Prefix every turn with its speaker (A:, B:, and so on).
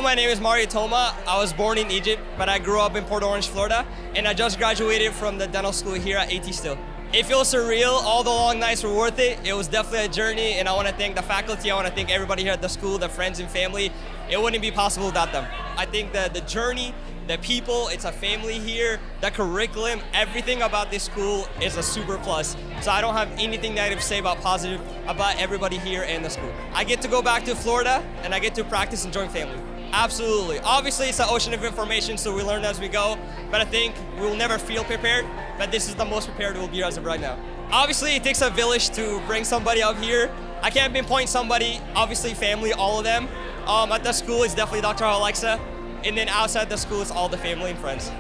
A: my name is Mario Toma. I was born in Egypt, but I grew up in Port Orange, Florida, and I just graduated from the dental school here at AT Still. It feels surreal. All the long nights were worth it. It was definitely a journey, and I want to thank the faculty. I want to thank everybody here at the school, the friends and family. It wouldn't be possible without them. I think that the journey, the people, it's a family here, the curriculum, everything about this school is a super plus. So I don't have anything negative to say about positive about everybody here and the school. I get to go back to Florida, and I get to practice and join family. Absolutely. Obviously, it's an ocean of information, so we learn as we go. But I think we will never feel prepared, but this is the most prepared we'll be as of right now. Obviously, it takes a village to bring somebody up here. I can't pinpoint somebody, obviously family, all of them. At the school, it's definitely Dr. Alexa. And then outside the school, it's all the family and friends.